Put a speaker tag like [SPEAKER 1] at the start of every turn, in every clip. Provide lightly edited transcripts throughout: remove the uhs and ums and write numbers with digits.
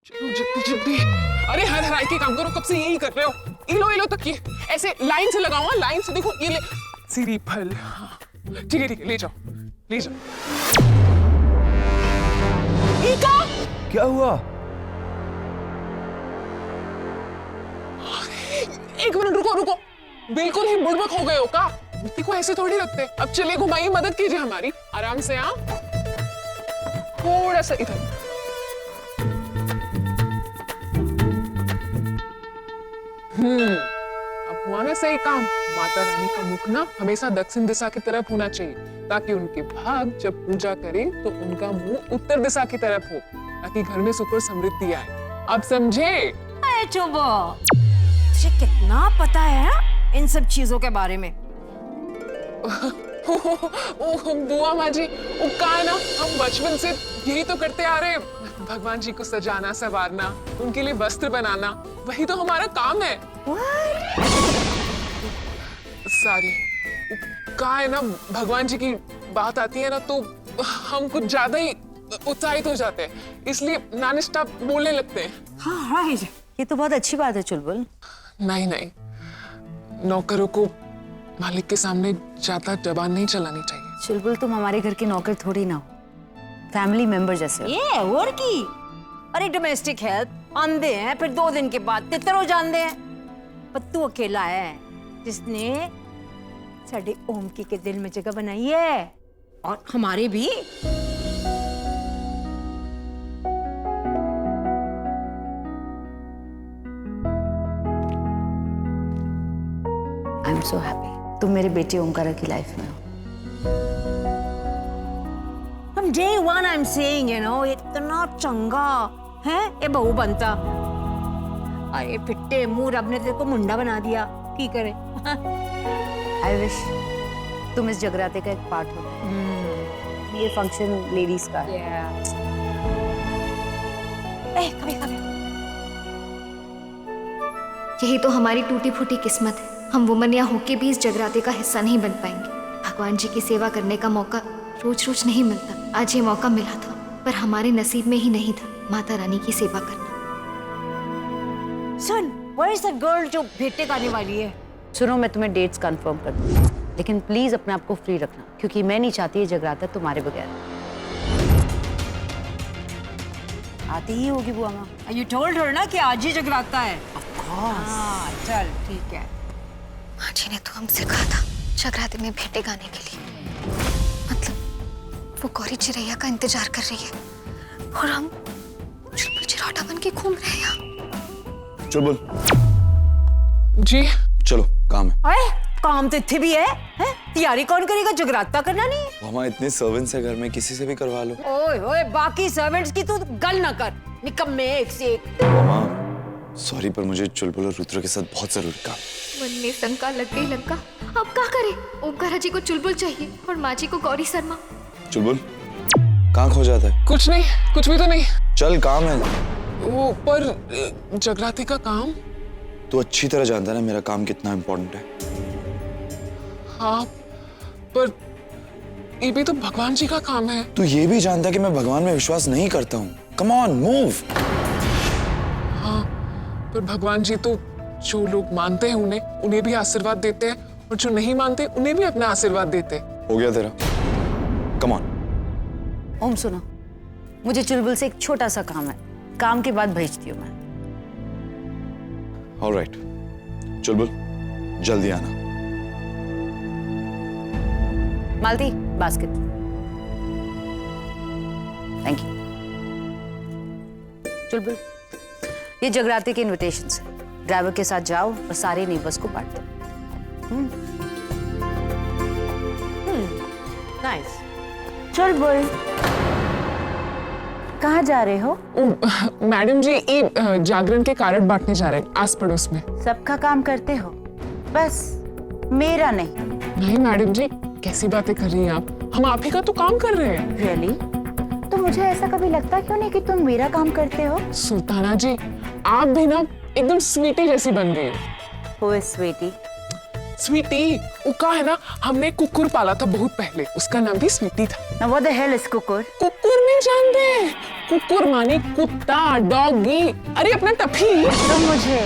[SPEAKER 1] चलो जल्दी जल्दी। अरे हर हराई के काम करो, कब से यही कर रहे हो। इलो तक ये ऐसे लाइन से लगाओ, लाइन से देखो। ये ले सीरी फल। हाँ। ठीक है ले जाओ ले जाओ।
[SPEAKER 2] क्या हुआ?
[SPEAKER 1] एक मिनट रुको, बिल्कुल ही बुड़बक हो गए हो का? मिट्टी को ऐसे थोड़ी रखते। अब चलिए घुमाइए, मदद कीजिए हमारी, आराम से। हाँ थोड़ा सा इधर। अब हुआ ना सही काम। माता रानी का मुख ना हमेशा दक्षिण दिशा की तरफ होना चाहिए, ताकि उनके भक्त जब पूजा करें तो उनका मुंह उत्तर दिशा की तरफ हो, ताकि घर में सुख और समृद्धि आए। अब समझे?
[SPEAKER 3] चुबो, तुझे कितना पता है इन सब चीजों के बारे में?
[SPEAKER 1] बुआ माँ जी, का ना हम बचपन से यही तो करते आ रहे हैं। भगवान जी को सजाना संवारना, उनके लिए वस्त्र बनाना, वही तो हमारा काम है। सॉरी, का है ना, भगवान जी की बात आती है ना तो हम कुछ ज्यादा ही उत्साहित हो जाते हैं, इसलिए नॉन स्टॉप बोलने लगते हैं।
[SPEAKER 3] हाँ राइट, ये तो बहुत अच्छी बात है चुलबुल।
[SPEAKER 1] नहीं, नौकरों को मालिक के सामने ज्यादा जबान नहीं चलानी चाहिए।
[SPEAKER 4] चुलबुल, तुम हमारे घर की नौकर थोड़ी ना हो, फैमिली मेंबर जैसे हो।
[SPEAKER 3] ये और की, अरे डोमेस्टिक हेल्प आंदे हैं, फिर 2 दिन के बाद तितर हो जाते हैं। पर तू अकेला है जिसने साडे ओमकी के दिल में जगह बनाई है, और हमारे भी।
[SPEAKER 4] आई एम सो हैप्पी तुम मेरे बेटे ओमकारा की लाइफ में हो।
[SPEAKER 3] From day one I'm saying, you know, इतना चंगा है ये बहू बनता। अरे फिट्टे मुंह, रब ने तेरे को मुंडा बना दिया, की करे।
[SPEAKER 4] आई विश तुम इस जगराते का एक पार्ट हो। ये फंक्शन लेडीज का है।
[SPEAKER 3] कभी
[SPEAKER 5] यही तो हमारी टूटी फूटी किस्मत है। हम वुमन या होके भी इस जगराते का हिस्सा नहीं बन पाएंगे। भगवान जी की सेवा करने का मौका रोज रोज नहीं मिलता। आज ये मौका मिला था, पर हमारे नसीब में ही नहीं था माता रानी की सेवा करना।
[SPEAKER 3] सुन, where is that girl जो भेंटे गाने वाली है?
[SPEAKER 4] सुनो, मैं तुम्हें डेट्स कंफर्म कर दूंगी, लेकिन प्लीज अपने आप को फ्री रखना, क्योंकि मैं नहीं चाहती ये जगराता तुम्हारे बगैर। आती ही होगी बुआ माँ।
[SPEAKER 3] You told her ना कि आज ही जगराता है। हाँ, चल ठीक है।
[SPEAKER 5] माँ जी ने तो हमसे कहा था जगराते में भेंटे गाने के लिए। मतलब वो गौरी चिरैया का इंतजार कर रही है और हम चुलबुल चिरौटा बन के घूम रहे हैं यहाँ।
[SPEAKER 2] चुलबुल
[SPEAKER 1] जी
[SPEAKER 2] चलो, काम है।
[SPEAKER 3] अरे काम तो इतने भी है? तैयारी कौन करेगा? जगराता करना नहीं?
[SPEAKER 2] मामा, इतने सर्वेंट्स है घर में, किसी से भी करवा लो।
[SPEAKER 3] ओए ओए, बाकी सर्वेंट्स की तू गल ना कर, निकम्मे एक से एक।
[SPEAKER 2] मामा सॉरी, पर मुझे चुलबुल और रुद्र के साथ बहुत जरूरी काम।
[SPEAKER 5] मन में शंका लग गई लंका। अब क्या करें? ओमकारा जी को चुलबुल चाहिए और माँ जी को गौरी शर्मा।
[SPEAKER 2] चुलबुल कहाँ खो जाता है?
[SPEAKER 1] कुछ नहीं, कुछ भी तो नहीं।
[SPEAKER 2] चल, काम है।
[SPEAKER 1] वो पर जगराते का काम।
[SPEAKER 2] तू अच्छी तरह जानता है ना मेरा काम कितना इम्पोर्टेंट है।
[SPEAKER 1] हाँ, पर ये भी तो भगवान जी का काम है।
[SPEAKER 2] तू ये भी जानता है कि मैं भगवान में विश्वास नहीं करता हूँ। Come on, move.
[SPEAKER 1] हाँ, पर भगवान जी तो जो लोग मानते हैं उन्हें भी आशीर्वाद देते हैं, और जो नहीं मानते उन्हें भी अपना आशीर्वाद देते हैं।
[SPEAKER 2] हो गया तेरा, कम ऑन।
[SPEAKER 4] ओम सुनो, मुझे चुलबुल से एक छोटा सा काम है, काम के बाद भेजती हूँ मैं।
[SPEAKER 2] ऑलराइट, चुलबुल जल्दी आना।
[SPEAKER 4] Malti, basket. Thank you. Chulbul, ये जगराते के इनविटेशंस हैं। ड्राइवर के साथ जाओ और सारे नेबर्स को बांट दो।
[SPEAKER 3] नाइस।
[SPEAKER 4] चुलबुल, कहाँ जा रहे हो?
[SPEAKER 1] मैडम जी, ये जागरण के कार्ड बांटने जा रहे हैं आस पड़ोस में।
[SPEAKER 4] सबका काम करते हो, बस मेरा नहीं।
[SPEAKER 1] नहीं मैडम जी, कैसी बातें कर रही हैं आप? हम आप ही का तो काम कर रहे हैं।
[SPEAKER 4] रियली? तो मुझे ऐसा कभी लगता क्यों नहीं कि तुम मेरा काम करते हो?
[SPEAKER 1] सुल्ताना जी, आप भी ना एकदम स्वीटी जैसी बन गई।
[SPEAKER 4] Who is sweetie?
[SPEAKER 1] स्वीटी, वो का है ना, हमने एक कुकुर पाला था बहुत पहले, उसका नाम भी स्वीटी था।
[SPEAKER 3] Now what the hell is कुकुर?
[SPEAKER 1] कुकुर नहीं जानते? कुकुर माने कुत्ता, डॉगी, अरे अपना टफी।
[SPEAKER 3] तुम मुझे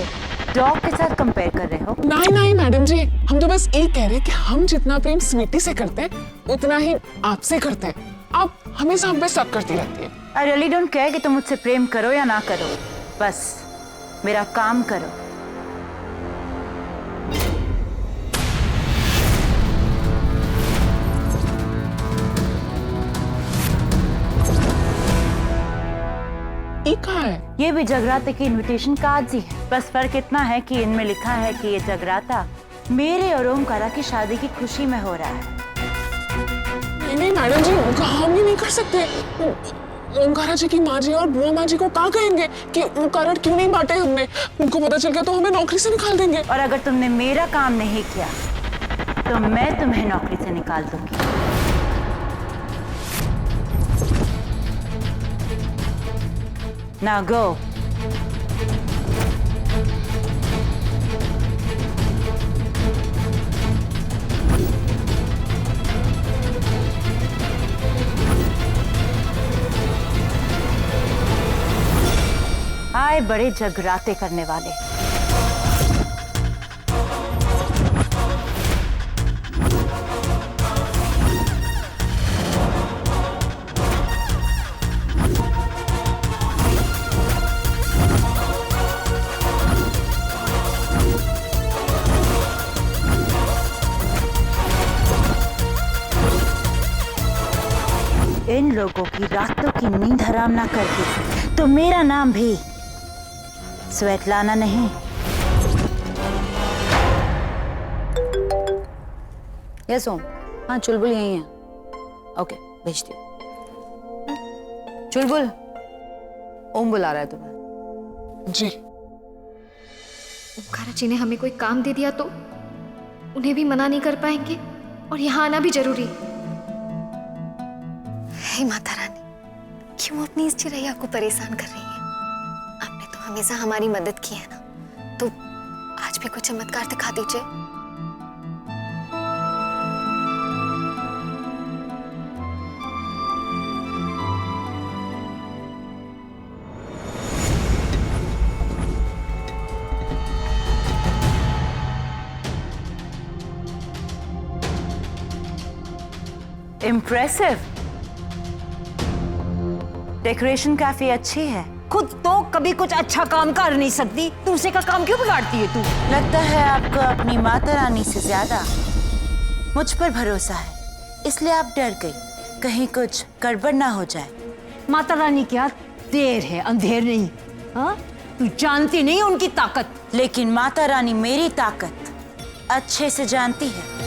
[SPEAKER 3] डॉग के साथ कंपेयर कर रहे हो?
[SPEAKER 1] नहीं नहीं मैडम जी, हम तो बस ये कह रहे हैं कि हम जितना प्रेम स्वीटी से करते हैं उतना ही आपसे करते हैं। आप हमेशा हम पे शक करती रहती है।
[SPEAKER 6] I really don't care कि तुम मुझसे प्रेम करो या ना करो, बस मेरा काम करो।
[SPEAKER 1] ये कहाँ है?
[SPEAKER 6] ये भी जगराते की इनविटेशन कार्ड्स ही है, बस फर्क इतना है कि इनमें लिखा है कि ये जगराता मेरे और ओमकारा की शादी की खुशी में हो रहा है।
[SPEAKER 1] नहीं नहीं मैडम जी, हम ये नहीं कर सकते। ओमकारा जी की माँ जी और बुआ माँ जी को क्या कहेंगे कि वो कारण क्यों नहीं बांटे हमने? उनको पता चल गया तो हमें नौकरी से निकाल देंगे।
[SPEAKER 6] और अगर तुमने मेरा काम नहीं किया तो मैं तुम्हें नौकरी से निकाल दूंगी। Now go. आए बड़े जगराते करने वाले। इन लोगों की रातों की नींद हराम ना करके तो मेरा नाम भी स्वेटलाना नहीं।
[SPEAKER 4] यस ओम, हाँ चुलबुल यही है। ओके भेज दियो। चुलबुल, ओम बुला रहा है तुम्हें।
[SPEAKER 1] जी।
[SPEAKER 5] ओमकारा जी ने हमें कोई काम दे दिया तो उन्हें भी मना नहीं कर पाएंगे और यहाँ आना भी जरूरी। हे माता रानी, क्यों अपनी इस चिरैया को परेशान कर रही है? आपने तो हमेशा हमारी मदद की है ना, तो आज भी कुछ चमत्कार दिखा दीजिए।
[SPEAKER 6] इम्प्रेसिव। डेकोरेशन काफी अच्छी है।
[SPEAKER 3] खुद तो कभी कुछ अच्छा काम कर नहीं सकती, दूसरे का काम क्यों बिगाड़ती है तू?
[SPEAKER 6] लगता है आपको अपनी माता रानी से ज्यादा मुझ पर भरोसा है, इसलिए आप डर गई कहीं कुछ गड़बड़ ना हो जाए।
[SPEAKER 3] माता रानी क्या देर है, अंधेर नहीं। हाँ, तू जानती नहीं उनकी ताकत।
[SPEAKER 6] लेकिन माता रानी मेरी ताकत अच्छे से जानती है।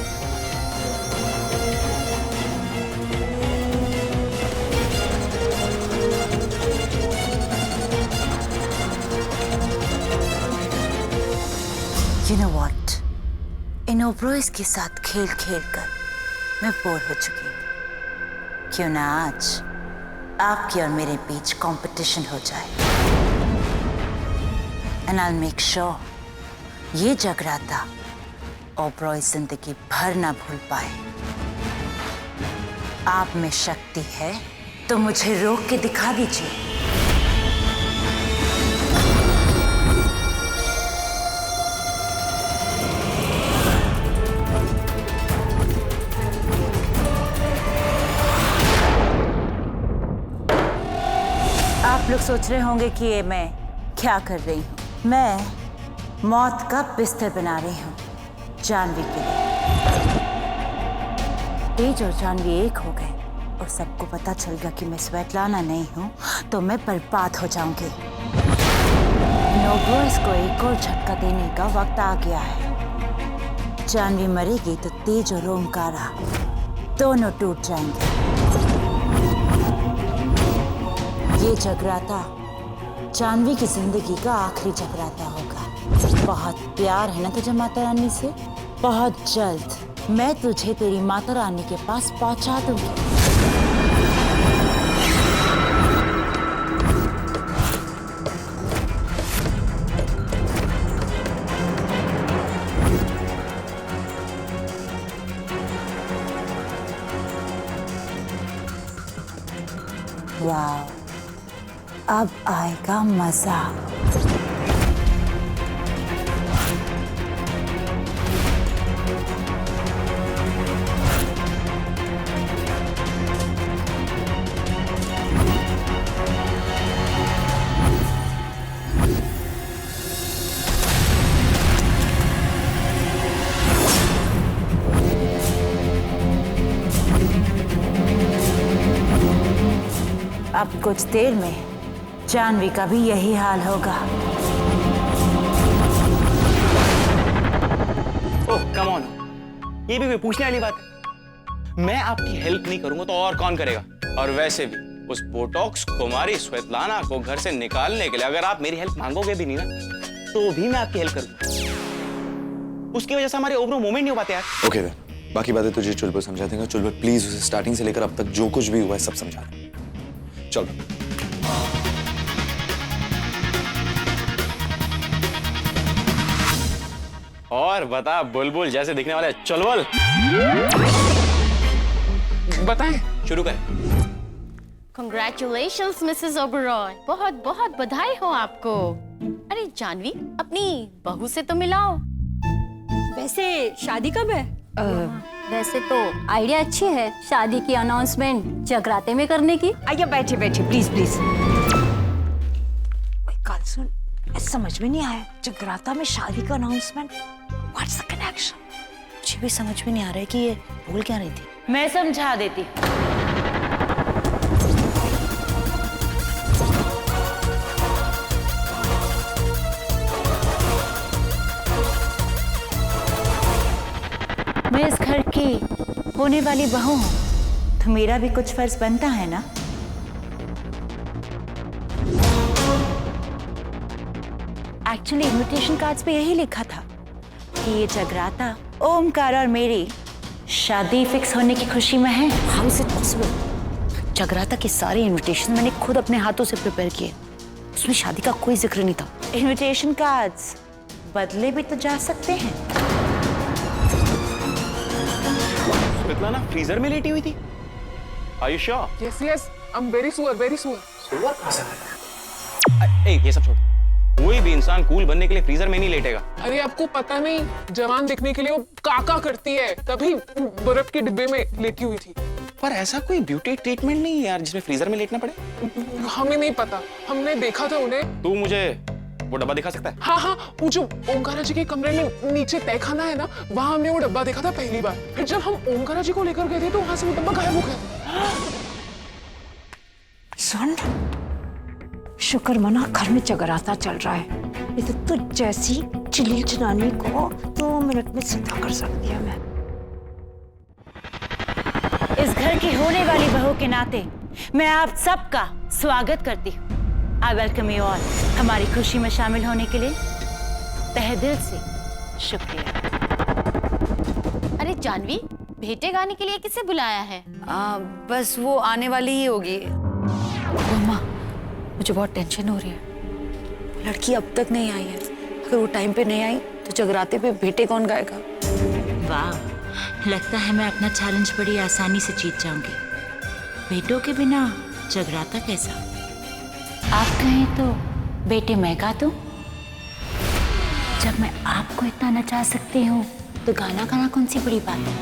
[SPEAKER 6] You know what? इन ओब्रॉयज के साथ खेल खेल कर मैं बोर हो चुकी हूँ। क्यों ना आज आपकी और मेरे बीच कंपटीशन हो जाए। एंड I'll make sure ये जगराता ओब्रॉय जिंदगी भर ना भूल पाए। आप में शक्ति है तो मुझे रोक के दिखा दीजिए। आप लोग सोच रहे होंगे कि ये मैं क्या कर रही हूँ। मैं मौत का बिस्तर बना रही हूँ जानवी के लिए। तेज और जानवी एक हो गए और सबको पता चल गया कि मैं स्वेटलाना नहीं हूँ तो मैं बर्बाद हो जाऊंगी। नोब्रोइस को एक और झटका देने का वक्त आ गया है। जानवी मरेगी तो तेज और ओमकारा दोनों टूट जाएंगे। ये जगराता जानवी की जिंदगी का आखिरी जगराता होगा। बहुत प्यार है ना तुझे माता रानी से? बहुत जल्द मैं तुझे तेरी माता रानी के पास पहुंचा दूंगी। अब आएगा मजा। अब कुछ देर में जानवी का भी यही हाल होगा।
[SPEAKER 7] ओह कम ऑन, ये भी कोई पूछने वाली बात है? मैं आपकी हेल्प नहीं करूंगा तो और कौन करेगा? और वैसे भी उस बोटॉक्स कुमारी श्वेतलाना को घर से निकालने के लिए अगर आप मेरी हेल्प मांगोगे भी नहीं ना, तो भी मैं आपकी हेल्प करूंगा। उसकी वजह से हमारे ओवरऑल मूवमेंट नहीं हो पाते यार।
[SPEAKER 2] ओके बाकी बातें तुझे चुलबुल समझा देगा। चुलबुल प्लीज उसे स्टार्टिंग से लेकर अब तक जो कुछ भी हुआ है सब समझा दे। चल
[SPEAKER 7] और बता बुलबुल जैसे दिखने वाले चुलबुल,
[SPEAKER 1] बताएं।
[SPEAKER 7] शुरू कर।
[SPEAKER 8] Congratulations, Mrs. Oberoi. बहुत बहुत बधाई हो आपको। अरे जानवी, अपनी बहू से तो मिलाओ।
[SPEAKER 3] वैसे शादी कब है?
[SPEAKER 9] वैसे तो आइडिया अच्छी है शादी की अनाउंसमेंट जगराते में करने की।
[SPEAKER 3] आइए बैठे बैठे प्लीज प्लीज। कल सुन, समझ में नहीं आया जगराता में शादी का अनाउंसमेंट। What's the connection?
[SPEAKER 6] मुझे भी समझ में नहीं आ रहा है कि ये बोल क्या रही थी। मैं समझा देती। मैं इस घर की होने वाली बहू हूं, तो मेरा भी कुछ फर्ज बनता है ना। एक्चुअली इनविटेशन कार्ड्स पे यही लिखा था कि ये जगराता ओमकार और मेरी शादी फिक्स होने की खुशी में है।
[SPEAKER 4] How is it possible? जगराता के सारे इनविटेशन मैंने खुद अपने हाथों से प्रिपेयर किए, उसमें शादी का कोई जिक्र नहीं था।
[SPEAKER 6] इनविटेशन कार्ड्स बदले भी तो जा सकते हैं।
[SPEAKER 7] श्वेतलाना फ्रीजर में लेटी हुई थी। Are you sure?
[SPEAKER 1] Yes, yes. I'm very sure, very sure.
[SPEAKER 7] ए, ये सब छोड़। कोई भी इंसान कूल बनने के लिए फ्रीजर में नहीं लेटेगा।
[SPEAKER 1] अरे आपको पता नहीं, जवान दिखने के लिए वो काका करती है, तभी बर्फ के डिब्बे में लेटी हुई थी।
[SPEAKER 7] पर ऐसा कोई ब्यूटी ट्रीटमेंट नहीं है यार जिसमें फ्रीजर में लेटना पड़े।
[SPEAKER 1] हमें नहीं पता, हमने देखा था उन्हें।
[SPEAKER 7] तू मुझे वो डब्बा दिखा सकता है?
[SPEAKER 1] हाँ हाँ, वो जो ओमकारा जी के कमरे में नीचे तहखाना है ना, वहाँ हमने वो डब्बा देखा था पहली बार। फिर जब हम ओमकारा जी को लेकर गए थे तो वहाँ से वो डब्बा गायब हो गया।
[SPEAKER 3] सुन, शुक्र मना घर में जगराता चल रहा है। ये तो तुझ जैसी चिली जनानी को 2 मिनट में सीधा कर सकती है मैं।
[SPEAKER 6] इस घर की होने वाली बहू के नाते मैं आप सबका स्वागत करती हूँ। आई वेलकम यू ऑल हमारी खुशी में शामिल होने के लिए तहे दिल से शुक्रिया।
[SPEAKER 8] अरे जानवी, भेंटे गाने के लिए किसे बुलाया है?
[SPEAKER 4] बस वो आने वाली ही होगी। मम्मा, मुझे बहुत टेंशन हो रही है। लड़की अब तक नहीं आई है, अगर वो टाइम पे नहीं आई तो जगराते पे भेंटे कौन गाएगा?
[SPEAKER 6] वाह, लगता है मैं अपना चैलेंज बड़ी आसानी से जीत जाऊंगी। बेटों के बिना जगराता कैसा? आप कहें तो बेटे मैं गा दूं? जब मैं आपको इतना नचा सकती हूँ तो गाना गाना कौन सी बड़ी बात है?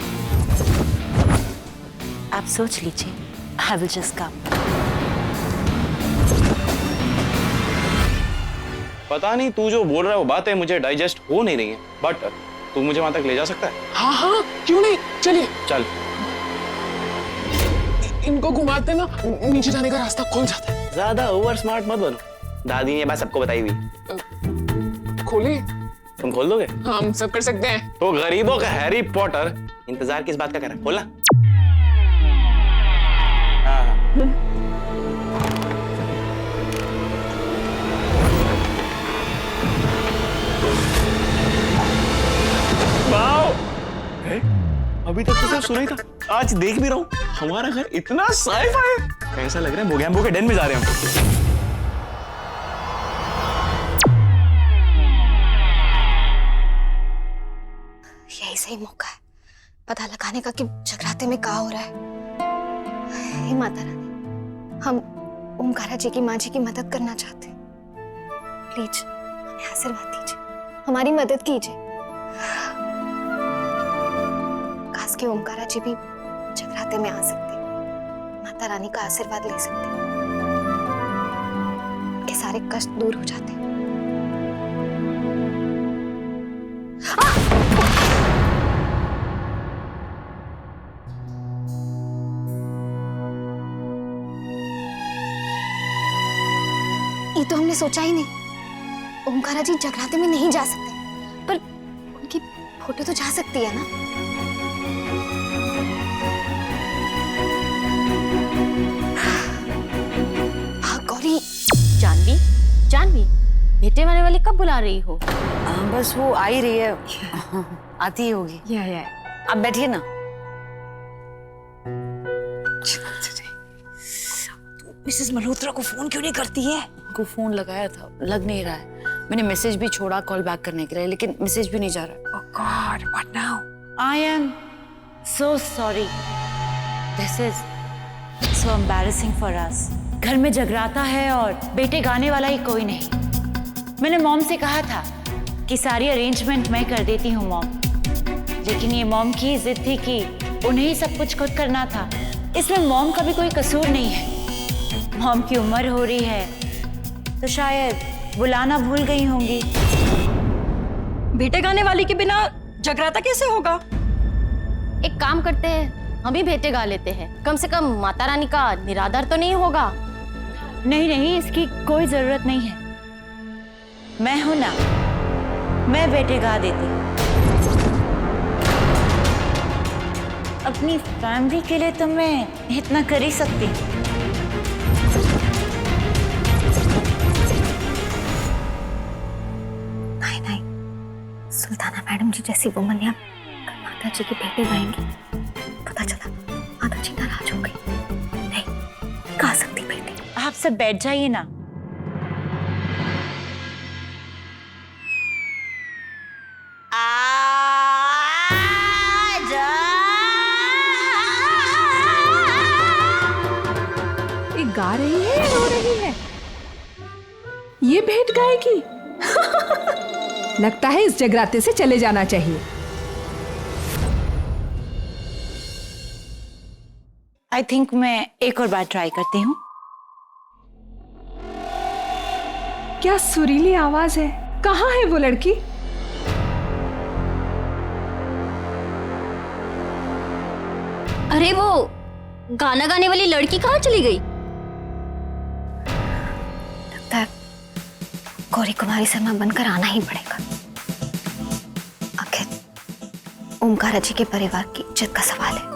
[SPEAKER 6] आप सोच लीजिए। I will just come.
[SPEAKER 7] पता नहीं तू जो बोल रहा है वो बातें मुझे डाइजेस्ट हो नहीं रही है, बट तू मुझे वहां तक ले जा सकता है?
[SPEAKER 1] हाँ हाँ, क्यों नहीं, चलिए।
[SPEAKER 7] चल।
[SPEAKER 1] इनको घुमाते ना, नीचे जाने का रास्ता खुल जाता है।
[SPEAKER 7] ज्यादा ओवर स्मार्ट मत बनो, दादी ने बात सबको बताई हुई।
[SPEAKER 1] खोलिए।
[SPEAKER 7] तुम खोल दोगे?
[SPEAKER 1] हम सब कर सकते हैं।
[SPEAKER 7] तो गरीबों का हैरी पॉटर इंतजार किस बात का कर रहा है? खोलना। हाँ हाँ। अभी तक तो सिर्फ सुना ही था, आज देख भी रहा हूँ। हमारा घर इतना साई-फाई है, ऐसा लग रहा है मोगैम्बो के डेन में जा रहे हैं हम।
[SPEAKER 5] यही सही मौका है पता लगाने का कि जगराते में क्या हो रहा है। हे माता रानी, हम ओमकारा जी की माँ जी की मदद करना चाहते हैं। प्लीज हमें आशीर्वाद दीजिए, हमारी मदद कीजिए। खास के ओमकारा जी भी जगराते में आ सकते, माता रानी का आशीर्वाद ले सकते, उनके सारे कष्ट दूर हो जाते। ये तो हमने सोचा ही नहीं। ओमकारा जी जगराते में नहीं जा सकते, पर उनकी फोटो तो जा सकती है ना। हाँ गौरी।
[SPEAKER 8] जानवी, जानवी, भेटे वाले वाली कब बुला रही हो?
[SPEAKER 4] बस वो आ ही रही है, आती ही होगी।
[SPEAKER 3] या
[SPEAKER 4] आप बैठिए ना।
[SPEAKER 3] मिसेस मल्होत्रा को फोन क्यों नहीं करती है?
[SPEAKER 4] उनको फोन लगाया था, लग नहीं रहा है। मैंने मैसेज भी छोड़ा कॉल बैक करने के लिए, लेकिन मैसेज भी नहीं जा रहा है।
[SPEAKER 3] Oh God, what now?
[SPEAKER 6] I am so sorry. This is so embarrassing for us. घर में जगराता है और बेटे गाने वाला ही कोई नहीं। मैंने मॉम से कहा था कि सारी अरेंजमेंट मैं कर देती हूँ मॉम, लेकिन ये मॉम की जिद थी कि उन्हें ही सब कुछ खुद करना था। इसमें मॉम का भी कोई कसूर नहीं है। मॉम की उम्र हो रही है तो शायद बुलाना भूल गई होंगी।
[SPEAKER 9] बेटे गाने वाली के बिना जगराता कैसे होगा?
[SPEAKER 8] एक काम करते हैं, हम ही भेटे गा लेते हैं। कम से कम माता रानी का निरादर तो नहीं होगा।
[SPEAKER 6] नहीं नहीं, इसकी कोई जरूरत नहीं है। मैं हूं ना, मैं बेटे गा देती। अपनी फैमिली के लिए तो मैं इतना कर ही सकती।
[SPEAKER 5] सुल्ताना मैडम जी जैसी वुमन यहाँ माता जी के बेटे गाएंगी, पता चला माता जी नाराज हो गई। नहीं गा सकती बेटे।
[SPEAKER 6] आप सब बैठ जाइए ना।
[SPEAKER 10] ये गा रही है या रो रही है? ये भेंट गाएगी? लगता है इस जगराते से चले जाना चाहिए।
[SPEAKER 6] आई थिंक मैं एक और बार ट्राई करती हूँ।
[SPEAKER 10] क्या सुरीली आवाज है। कहाँ है वो लड़की?
[SPEAKER 9] अरे वो गाना गाने वाली लड़की कहाँ चली गई?
[SPEAKER 5] लगता है गौरी कुमारी शर्मा बनकर आना ही पड़ेगा। आखिर ओमकारा जी के परिवार की इज्जत का सवाल है।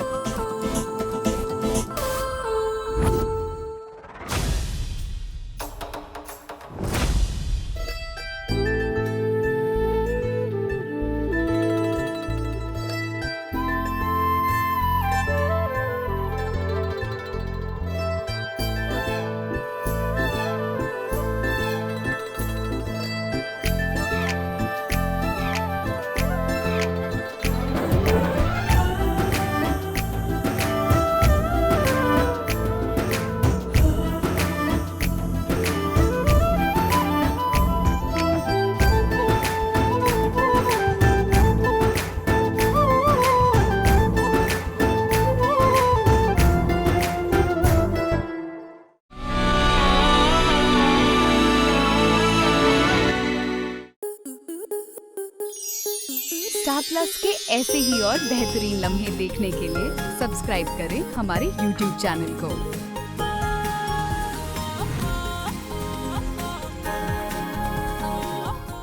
[SPEAKER 10] स्टार प्लस के ऐसे ही और बेहतरीन लम्हे देखने के लिए सब्सक्राइब करें हमारे YouTube चैनल को।